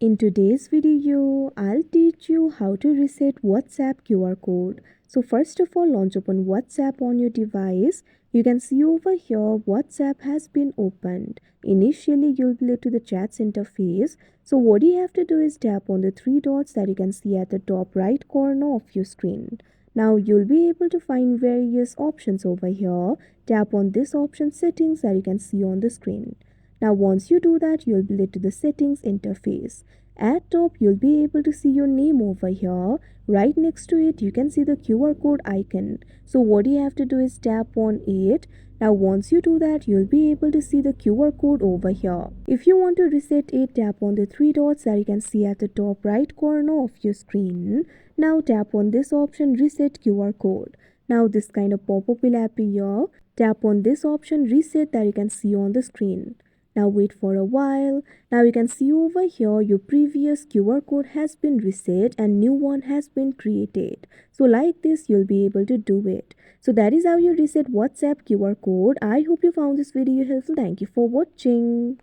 In today's video, I'll teach you how to reset WhatsApp QR code. So first of all, launch open WhatsApp on your device. You can see over here WhatsApp has been opened. Initially, you'll be led to the chats interface. So what you have to do is tap on the three dots that you can see at the top right corner of your screen. Now you'll be able to find various options over here. Tap on this option settings that you can see on the screen. Now once you do that, you'll be led to the settings interface. At top, you'll be able to see your name over here. Right next to it, you can see the QR code icon. So what you have to do is tap on it. Now once you do that, you'll be able to see the QR code over here. If you want to reset it, tap on the three dots that you can see at the top right corner of your screen. Now tap on this option, reset QR code. Now this kind of pop-up will appear. Tap on this option, reset, that you can see on the screen. Now wait for a while. Now you can see over here your previous QR code has been reset and new one has been created. So like this you'll be able to do it. So that is how you reset WhatsApp QR code. I hope you found this video helpful. Thank you for watching.